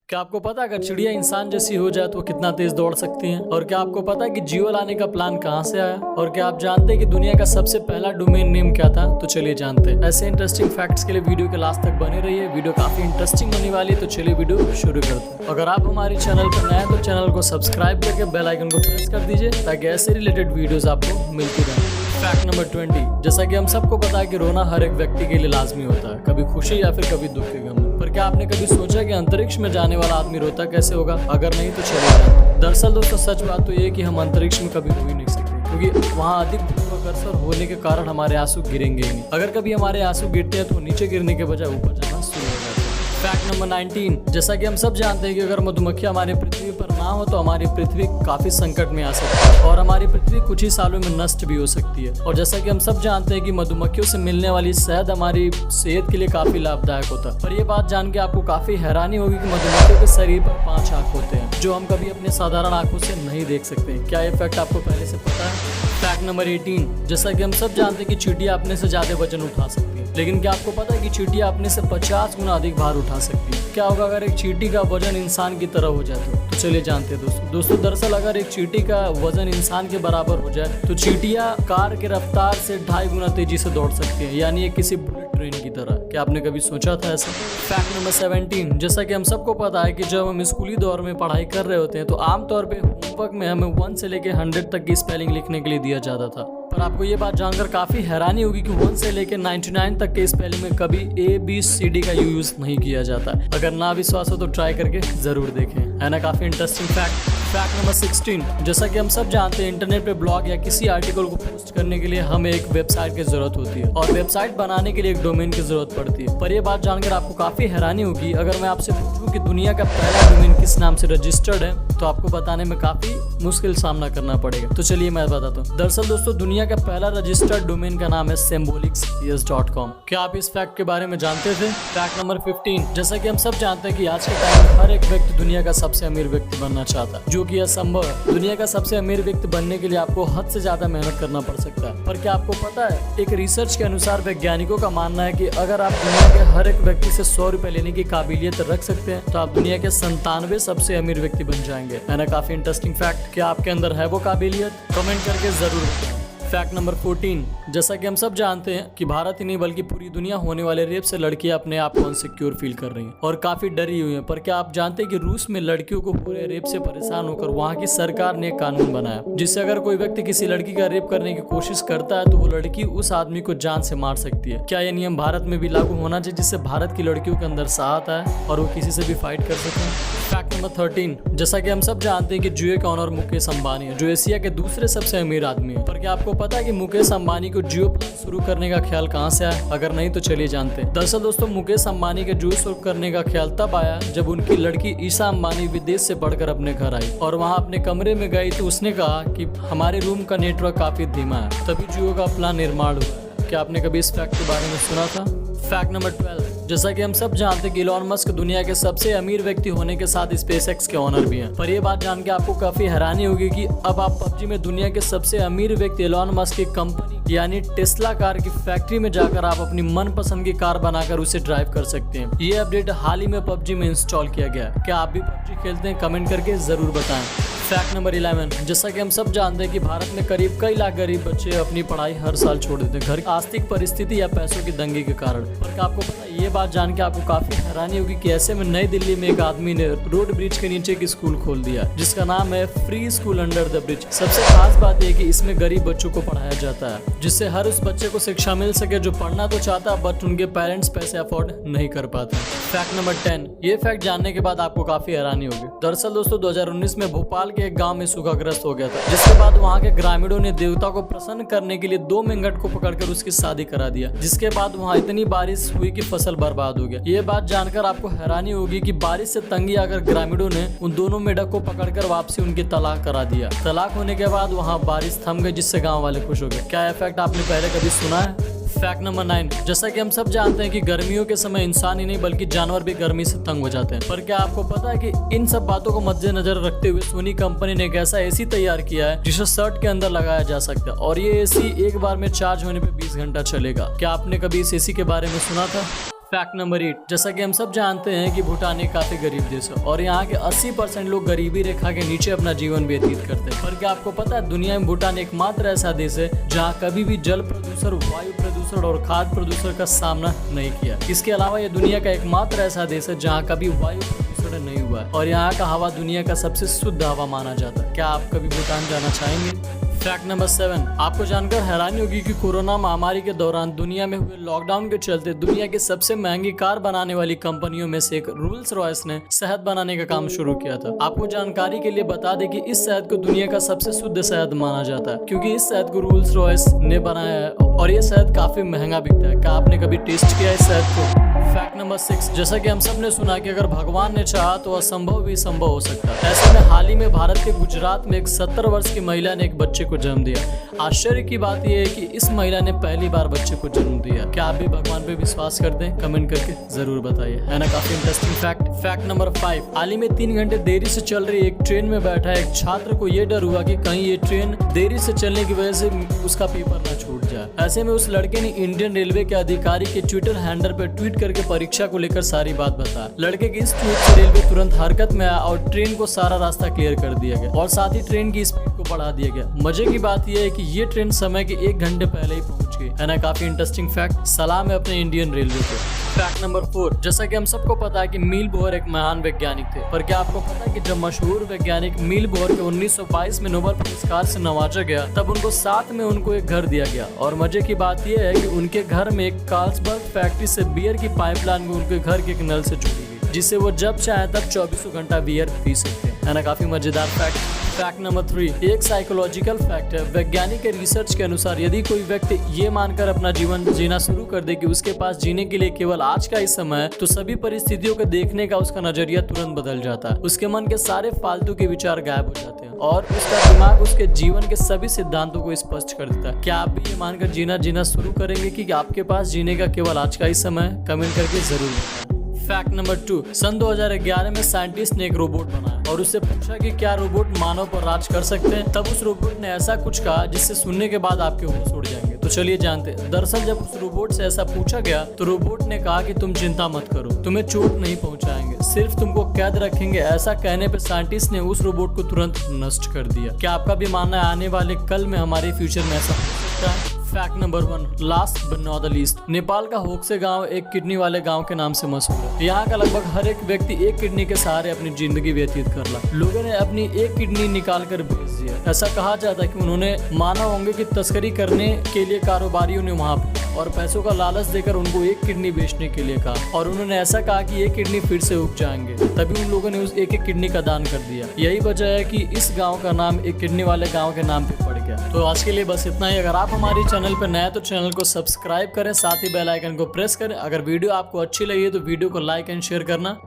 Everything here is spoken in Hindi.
क्या आपको पता है अगर चिड़िया इंसान जैसी हो जाए तो वो कितना तेज दौड़ सकती हैं? और क्या आपको पता है कि जियो लाने का प्लान कहाँ से आया? और क्या आप जानते हैं कि दुनिया का सबसे पहला डोमेन नेम क्या था? तो चलिए जानते हैं। ऐसे इंटरेस्टिंग फैक्ट्स के लिए वीडियो के लास्ट तक बने रहिए। वीडियो काफी इंटरेस्टिंग होने वाली है, तो चलिए वीडियो शुरू करते हैं। अगर आप हमारे चैनल पर नए हैं तो चैनल को सब्सक्राइब करके बेल आइकन को प्रेस कर दीजिए ताकि ऐसे रिलेटेड वीडियोस आपको मिलती रहे। फैक्ट नंबर 20, जैसा कि हम सबको पता है कि रोना हर एक व्यक्ति के लिए लाजमी होता है, कभी खुशी या फिर कभी दुख के गम में। पर क्या आपने कभी सोचा कि अंतरिक्ष में जाने वाला आदमी रोता कैसे होगा? अगर नहीं तो चलिए। दरअसल दोस्तों सच बात तो ये है कि हम अंतरिक्ष में कभी हो ही नहीं सकते, क्योंकि वहाँ अधिक गुरुत्वाकर्षण होने के कारण हमारे आंसू गिरेंगे ही नहीं। अगर कभी हमारे आंसू गिरते हैं तो नीचे गिरने के बजाय ऊपर जाना शुरू हो जाता है। फैक्ट नंबर 19, जैसा कि हम सब जानते हैं कि अगर मधुमक्खी हमारी पृथ्वी पर ना हो तो हमारी पृथ्वी काफी संकट में आ सकती है और हमारी पृथ्वी कुछ ही सालों में नष्ट भी हो सकती है। और जैसा कि हम सब जानते हैं कि मधुमक्खियों से मिलने वाली शहद हमारी सेहत के लिए काफी लाभदायक होता है। पर ये बात जान के आपको काफी हैरानी होगी कि मधुमक्खियों के शरीर पर 5 आँख होते हैं, जो हम कभी अपने साधारण आंखों से नहीं देख सकते। क्या ये फैक्ट आपको पहले से पता है? फैक्ट नंबर 18, जैसा कि हम सब जानते हैं कि चींटियां अपने से ज्यादा वजन उठा सकती है, लेकिन क्या आपको पता है कि चींटियां अपने से 50 गुना अधिक भार उठा सकती है? क्या होगा अगर एक चींटी का वजन इंसान की तरह हो जाए तो चलिए जानते हैं दोस्तों दरअसल अगर एक चींटी का वजन इंसान के बराबर हो जाए तो चींटियां कार की रफ्तार से 2.5 गुना तेजी से दौड़ सकती है, यानी ये किसी बुलेट ट्रेन की तरह। क्या आपने कभी सोचा था ऐसा? फैक्ट नंबर 17, जैसा कि हम सबको पता है कि जब हम स्कूली दौर में पढ़ाई कर रहे होते हैं तो आमतौर पे होमवर्क में हमें 1 से लेके 100 तक की स्पेलिंग लिखने के लिए दिया जाता था। पर आपको ये बात जानकर काफी हैरानी होगी कि 1 से लेकर 99 तक के स्पेलिंग में कभी ABCD का यूज नहीं किया जाता। अगर ना विश्वास हो तो ट्राई करके जरूर देखें, है ना काफी इंटरेस्टिंग फैक्ट। फैक्ट नंबर 16, जैसा कि हम सब जानते हैं इंटरनेट पे ब्लॉग या किसी आर्टिकल को पोस्ट करने के लिए हमें एक वेबसाइट की जरूरत होती है और वेबसाइट बनाने के लिए एक डोमेन की जरूरत पड़ती है। पर ये बात जानकर आपको काफी हैरानी होगी अगर मैं आपसे पूछूं कि दुनिया का पहला डोमेन किस नाम से रजिस्टर्ड है, तो आपको बताने में काफी मुश्किल सामना करना पड़ेगा। तो चलिए मैं बताता हूँ। दरअसल दोस्तों दुनिया का पहला रजिस्टर्ड डोमेन का नाम है symbolicsys.com। क्या आप इस फैक्ट के बारे में जानते थे? फैक्ट नंबर 15, जैसा कि हम सब जानते हैं कि आज के टाइम में हर एक व्यक्ति दुनिया का सबसे अमीर व्यक्ति बनना चाहता है, जो कि असंभव है। दुनिया का सबसे अमीर व्यक्ति बनने के लिए आपको हद से ज्यादा मेहनत करना पड़ सकता है। पर क्या आपको पता है एक रिसर्च के अनुसार वैज्ञानिकों का मानना है कि अगर आप दुनिया के हर एक व्यक्ति से 100 रुपए लेने की काबिलियत रख सकते हैं तो आप दुनिया के 97 सबसे अमीर व्यक्ति बन जाएंगे, है ना काफी इंटरेस्टिंग फैक्ट। क्या आपके अंदर है वो काबिलियत? कमेंट करके जरूर बताएं। फैक्ट नंबर 14, जैसा कि हम सब जानते हैं कि भारत ही नहीं बल्कि पूरी दुनिया होने वाले रेप से लड़कियां अपने आप को अनसिक्योर फील कर रही हैं और काफी डरी हुई हैं। पर क्या आप जानते हैं कि रूस में लड़कियों को हो रहे रेप से परेशान होकर वहां की सरकार ने एक कानून बनाया जिससे अगर कोई व्यक्ति किसी लड़की का रेप करने की कोशिश करता है तो वो लड़की उस आदमी को जान से मार सकती है। क्या यह नियम भारत में भी लागू होना चाहिए जिससे भारत की लड़कियों के अंदर साहस आए और वो किसी से भी फाइट कर सकें? फैक्ट नंबर 13, जैसा कि हम सब जानते हैं कि जियो का ओनर मुकेश अंबानी है, जो एशिया के दूसरे सबसे अमीर आदमी है। पर क्या आपको पता है कि मुकेश अंबानी को जियो प्लान शुरू करने का ख्याल कहां से आया? अगर नहीं तो चलिए जानते हैं। दरअसल दोस्तों मुकेश अंबानी के जियो शुरू करने का ख्याल तब आया जब उनकी लड़की ईशा अंबानी विदेश से पढ़कर अपने घर आई और वहां अपने कमरे में गई तो उसने कहा कि हमारे रूम का नेटवर्क काफी धीमा है, तभी जियो का प्लान निर्माण हुआ। क्या आपने कभी इस फैक्ट के बारे में सुना था? फैक्ट नंबर 12, जैसा कि हम सब जानते हैं कि इलॉन मस्क दुनिया के सबसे अमीर व्यक्ति होने के साथ स्पेसएक्स के ओनर भी हैं। पर यह बात जान के आपको काफी हैरानी होगी कि अब आप पबजी में दुनिया के सबसे अमीर व्यक्ति इलॉन मस्क की कंपनी यानी टेस्ला कार की फैक्ट्री में जाकर आप अपनी मनपसंद की कार बनाकर उसे ड्राइव कर सकते हैं। ये अपडेट हाल ही में पबजी में इंस्टॉल किया गया है। क्या आप भी पबजी खेलते हैं? कमेंट करके जरूर बताएं। फैक्ट नंबर 11, जैसा कि हम सब जानते हैं कि भारत में करीब कई लाख गरीब बच्चे अपनी पढ़ाई हर साल छोड़ देते हैं घर की आर्थिक परिस्थिति या पैसों की तंगी के कारण। पर क्या आपको पता है ये बात जान के आपको काफी हैरानी होगी कि ऐसे में नई दिल्ली में एक आदमी ने रोड ब्रिज के नीचे एक स्कूल खोल दिया जिसका नाम है free school under the bridge. सबसे खास बात यह कि इसमें गरीब बच्चों को पढ़ाया जाता है जिससे हर उस बच्चे को शिक्षा मिल सके जो पढ़ना तो चाहता है बट उनके पेरेंट्स पैसे अफोर्ड नहीं कर पाते। फैक्ट नंबर 10, ये फैक्ट जानने के बाद आपको काफी हैरानी होगी। दरअसल दोस्तों 2019 में भोपाल के एक गाँव में सूखाग्रस्त हो गया था, जिसके बाद वहाँ के ग्रामीणों ने देवता को प्रसन्न करने के लिए 2 मेंढक को पकड़कर उसकी शादी करा दिया, जिसके बाद वहाँ इतनी बारिश हुई कि फसल बर्बाद हो गया। ये बात जानकर आपको हैरानी होगी कि बारिश से तंगी आकर ग्रामीणों ने उन दोनों मेंढक को पकड़कर वापसी उनकी तलाक करा दिया। तलाक होने के बाद वहाँ बारिश थम गई जिससे गाँव वाले खुश हो गए। क्या यह फैक्ट आपने पहले कभी सुना है? फैक्ट नंबर 9, जैसा कि हम सब जानते हैं कि गर्मियों के समय इंसान ही नहीं बल्कि जानवर भी गर्मी से तंग हो जाते हैं। पर क्या आपको पता है कि इन सब बातों को मद्देनजर रखते हुए सोनी कंपनी ने एक ऐसा एसी तैयार किया है जिसे शर्ट के अंदर लगाया जा सकता है और ये एसी एक बार में चार्ज होने पे 20 घंटा चलेगा। क्या आपने कभी इस एसी के बारे में सुना था? फैक्ट नंबर 8, जैसा कि हम सब जानते हैं कि भूटान एक काफी गरीब देश है और यहाँ के 80% लोग गरीबी रेखा के नीचे अपना जीवन व्यतीत करते हैं। पर क्या आपको पता है दुनिया में भूटान एकमात्र ऐसा देश है जहाँ कभी भी जल प्रदूषण, वायु प्रदूषण और खाद्य प्रदूषण का सामना नहीं किया। इसके अलावा ये दुनिया का एकमात्र ऐसा देश है जहाँ कभी वायु प्रदूषण नहीं हुआ है और यहाँ का हवा दुनिया का सबसे शुद्ध हवा माना जाता है। क्या आप कभी भूटान जाना चाहेंगे? फैक्ट नंबर 7, आपको जानकर हैरानी होगी कि कोरोना महामारी के दौरान दुनिया में हुए लॉकडाउन के चलते दुनिया की सबसे महंगी कार बनाने वाली कंपनियों में से एक रोल्स रॉयस ने शहद बनाने का काम शुरू किया था। आपको जानकारी के लिए बता दें कि इस शहद को दुनिया का सबसे शुद्ध शहद माना जाता है क्योंकि इस शहद को रोल्स रॉयस ने बनाया है और ये शहद काफी महंगा बिकता है। क्या आपने कभी टेस्ट किया इस शहद को? फैक्ट नंबर 6, जैसा कि हम सब ने सुना कि अगर भगवान ने चाहा तो असंभव भी संभव हो सकता है। ऐसे में हाल ही में भारत के गुजरात में एक 70 वर्ष की महिला ने एक बच्चे को जन्म दिया। आश्चर्य की बात यह है कि इस महिला ने पहली बार बच्चे को जन्म दिया। क्या आप भी भगवान पे विश्वास करते हैं? कमेंट करके जरूर बताइए, है ना काफी इंटरेस्टिंग फैक्ट। फैक्ट नंबर 5, हाल ही में 3 घंटे देरी से चल रही एक ट्रेन में बैठा एक छात्र को यह डर हुआ कि कहीं ये ट्रेन देरी से चलने की वजह से उसका पेपर न छूट जाए। ऐसे में उस लड़के ने इंडियन रेलवे के अधिकारी के ट्विटर हैंडल पर ट्वीट करके परीक्षा को लेकर सारी बात बताया। लड़के की इस ट्वीट से रेलवे तुरंत हरकत में आया और ट्रेन को सारा रास्ता क्लियर कर दिया गया और साथ ही ट्रेन की स्पीड को बढ़ा दिया गया। मजे की बात यह है कि ये ट्रेन समय के 1 घंटे पहले ही पहुंच गई, है ना काफी इंटरेस्टिंग फैक्ट। सलाम है अपने इंडियन रेलवे को। फैक्ट नंबर 4, जैसा कि हम सबको पता है कि नील बोहर एक महान वैज्ञानिक थे। पर क्या आपको पता है कि जब मशहूर वैज्ञानिक नील बोहर को 1922 में नोबेल पुरस्कार से नवाजा गया तब उनको साथ में उनको एक घर दिया गया और मजे की बात यह है कि उनके घर में एक कार्लसबर्ग फैक्ट्री से बियर की पाइपलाइन उनके घर के एक नल से जुड़ी हुई जिससे वो जब चाहे तब 24 घंटा बियर पी सकते हैं, है ना काफी मजेदार फैक्ट। फैक्ट नंबर 3, एक साइकोलॉजिकल फैक्ट है। वैज्ञानिक के रिसर्च के अनुसार यदि कोई व्यक्ति ये मानकर अपना जीवन जीना शुरू कर दे कि उसके पास जीने के लिए केवल आज का ही समय है तो सभी परिस्थितियों को देखने का उसका नजरिया तुरंत बदल जाता है। उसके मन के सारे फालतू के विचार गायब हो जाते हैं और उसका दिमाग उसके जीवन के सभी सिद्धांतों को स्पष्ट कर देता है। क्या आप भी ये मानकर जीना शुरू करेंगे कि आपके पास जीने का केवल आज का ही समय है? कमेंट करके जरूर बताएं। फैक्ट नंबर 2, सन 2011 में साइंटिस्ट ने एक रोबोट बनाया और उससे पूछा कि क्या रोबोट मानव पर राज कर सकते हैं। तब उस रोबोट ने ऐसा कुछ कहा जिससे सुनने के बाद आपके होश उड़ जाएंगे। तो चलिए जानते हैं। दरअसल जब उस रोबोट से ऐसा पूछा गया तो रोबोट ने कहा कि तुम चिंता मत करो, तुम्हें चोट नहीं पहुंचाएंगे, सिर्फ तुमको कैद रखेंगे। ऐसा कहने पे साइंटिस्ट ने उस रोबोट को तुरंत नष्ट कर दिया। क्या आपका भी मानना है आने वाले कल में हमारे फ्यूचर में ऐसा हो सकता है? Fact number 1, last but not the least, Nepal का होक्से गांव एक किडनी वाले गांव के नाम से मशहूर है। यहाँ का लगभग हर एक व्यक्ति एक किडनी के सहारे अपनी जिंदगी व्यतीत कर रहा। लोगों ने अपनी एक किडनी निकाल कर बेच दिया। ऐसा कहा जाता है कि उन्होंने माना होंगे कि तस्करी करने के लिए कारोबारियों ने वहाँ और पैसों का लालच देकर उनको एक किडनी बेचने के लिए कहा और उन्होंने ऐसा कहा कि ये किडनी फिर से उग जाएंगे। तभी उन लोगों ने उस एक किडनी का दान कर दिया। यही वजह है कि इस गांव का नाम एक किडनी वाले गांव के नाम पे पड़ गया। तो आज के लिए बस इतना ही। अगर आप हमारे चैनल पर नए हैं तो चैनल को सब्सक्राइब करें, साथ ही बेल आइकन को प्रेस करें। अगर वीडियो आपको अच्छी लगी है तो वीडियो को लाइक एंड शेयर करना